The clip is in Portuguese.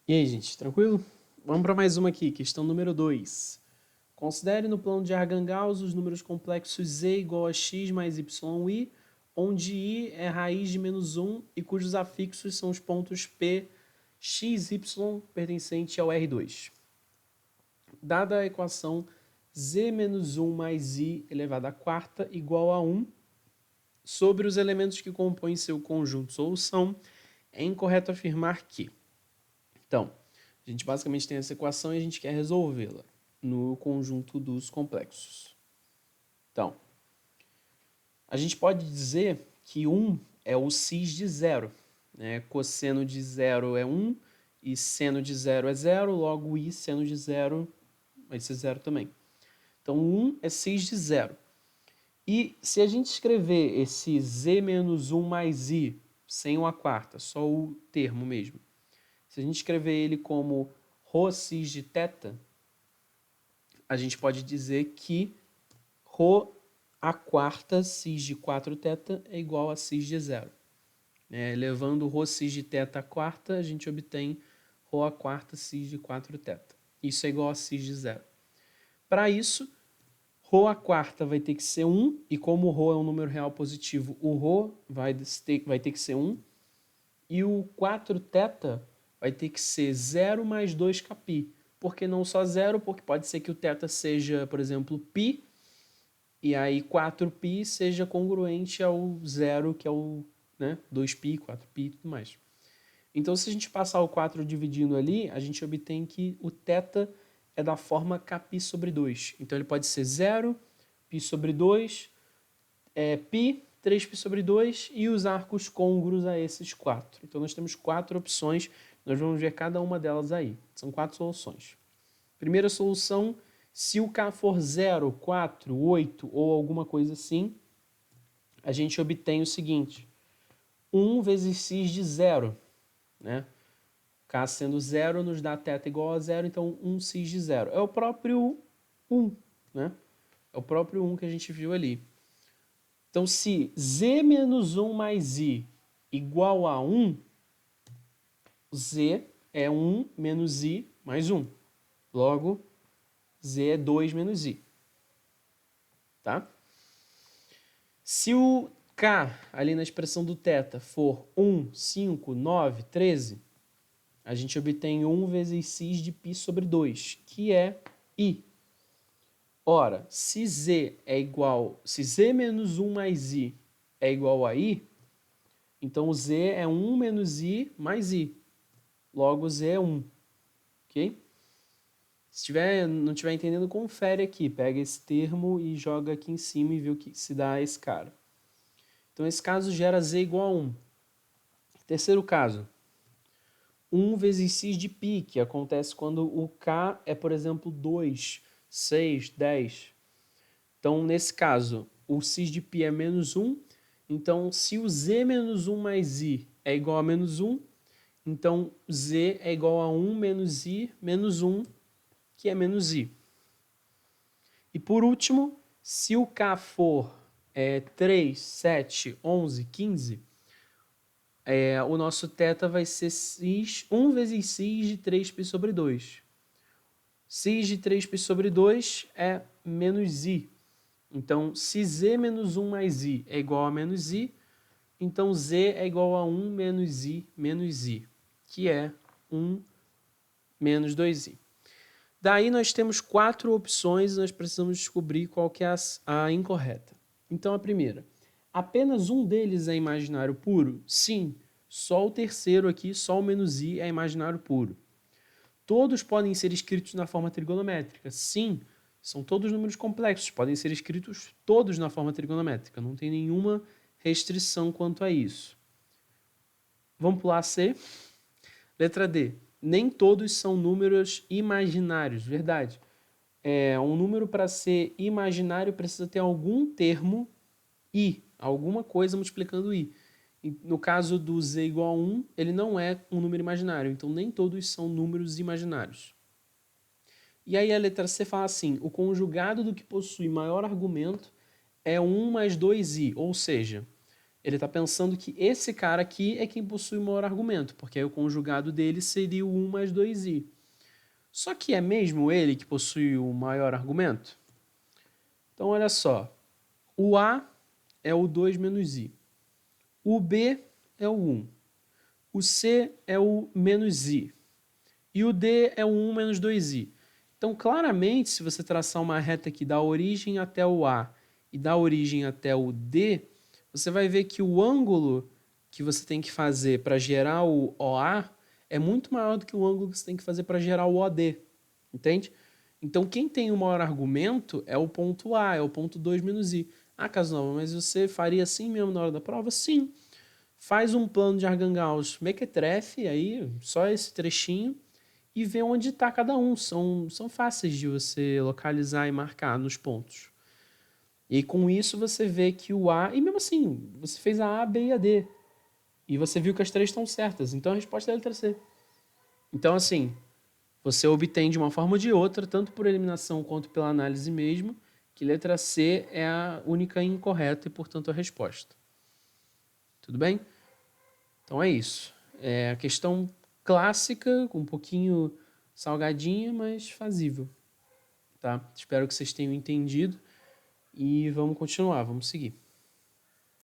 E aí, gente, tranquilo? Vamos para mais uma aqui, questão número 2. Considere no plano de Arcangauss os números complexos z igual a x mais yi, onde i é raiz de menos 1 e cujos afixos são os pontos P, x, y pertencente ao R2. Dada a equação z menos 1 mais i elevado à quarta igual a 1, sobre os elementos que compõem seu conjunto solução, é incorreto afirmar que... Então, a gente basicamente tem essa equação e a gente quer resolvê-la no conjunto dos complexos. Então, a gente pode dizer que 1 é o cis de zero. Né? Cosseno de zero é 1 e seno de zero é zero, logo i seno de zero vai ser zero também. Então, 1 é cis de zero. E se a gente escrever esse z menos 1 mais i, sem o a quarta, só o termo mesmo, se a gente escrever ele como ρ cis de θ, a gente pode dizer que ρ a quarta cis de 4θ é igual a cis de zero. Levando ρ cis de θ à quarta, a gente obtém ρ a quarta cis de 4θ. Isso é igual a cis de zero. Para isso, ρ a quarta vai ter que ser 1, e como ρ é um número real positivo, o ρ vai ter que ser 1, e o 4θ vai ter que ser 0 mais 2 κ. Por que não só 0? Porque pode ser que o θ seja, por exemplo, π, e aí 4π seja congruente ao 0, que é o 2π, 4π e tudo mais. Então, se a gente passar o 4 dividindo ali, a gente obtém que o θ é da forma kπ sobre 2. Então, ele pode ser 0, π sobre 2, π, 3π sobre 2 e os arcos côngruos a esses 4. Então, nós temos 4 opções, nós vamos ver cada uma delas aí. São 4 soluções. Primeira solução, se o k for 0, 4, 8 ou alguma coisa assim, a gente obtém o seguinte: 1 vezes cis de 0. Né? K sendo 0 nos dá θ igual a 0, então 1 cis de 0. É o próprio 1, né? É o próprio 1 que a gente viu ali. Então, se z menos 1 mais i igual a 1, z é 1 menos i mais 1. Logo, z é 2 menos i. Tá? Se o k, ali na expressão do θ, for 1, 5, 9, 13, a gente obtém 1 vezes cis de π sobre 2, que é i. Ora, se z menos 1 mais i é igual a i, então z é 1 menos i mais i. Logo, z é 1. Ok? Se não estiver entendendo, confere aqui. Pega esse termo e joga aqui em cima e vê o que se dá a esse cara. Então, esse caso gera z igual a 1. Terceiro caso. 1 vezes cis de π, que acontece quando o k é, por exemplo, 2, 6, 10. Então, nesse caso, o cis de π é menos 1. Então, se o z menos 1 mais i é igual a menos 1, então z é igual a 1 menos i menos 1, que é menos i. E por último, se o k for 3, 7, 11, 15, o nosso θ vai ser 1 vezes cis de 3π sobre 2. Cis de 3π sobre 2 é menos i. Então, se z menos 1 mais i é igual a menos i, então z é igual a 1 menos i, que é 1 menos 2i. Daí nós temos 4 opções e nós precisamos descobrir qual que é a incorreta. Então, a primeira. Apenas um deles é imaginário puro? Sim. Só o terceiro aqui, só o menos i, é imaginário puro. Todos podem ser escritos na forma trigonométrica? Sim. São todos números complexos, podem ser escritos todos na forma trigonométrica. Não tem nenhuma restrição quanto a isso. Vamos pular a C. Letra D. Nem todos são números imaginários. Verdade. Um número para ser imaginário precisa ter algum termo i, alguma coisa multiplicando i. No caso do z igual a 1, ele não é um número imaginário, então nem todos são números imaginários. E aí a letra C fala assim: o conjugado do que possui maior argumento é 1 mais 2i, ou seja, Ele está pensando que esse cara aqui é quem possui o maior argumento, porque aí o conjugado dele seria o 1 mais 2i. Só que é mesmo ele que possui o maior argumento? Então, olha só. O A é o 2 menos i. O B é o 1. O C é o menos i. E o D é o 1 menos 2i. Então, claramente, se você traçar uma reta que dá origem até o A e dá origem até o D, você vai ver que o ângulo que você tem que fazer para gerar o OA é muito maior do que o ângulo que você tem que fazer para gerar o OD. Entende? Então, quem tem o maior argumento é o ponto A, é o ponto 2 menos i. Ah, Casanova, mas você faria assim mesmo na hora da prova? Sim. Faz um plano de Argand-Gauss mequetrefe, aí, só esse trechinho, e vê onde está cada um. São fáceis de você localizar e marcar nos pontos. E com isso você vê que o A... E mesmo assim, você fez a A, B e a D. E você viu que as três estão certas. Então a resposta é a letra C. Então, assim, você obtém de uma forma ou de outra, tanto por eliminação quanto pela análise mesmo, que letra C é a única incorreta e, portanto, a resposta. Tudo bem? Então é isso. É a questão clássica, com um pouquinho salgadinha, mas fazível. Tá? Espero que vocês tenham entendido e vamos continuar, vamos seguir.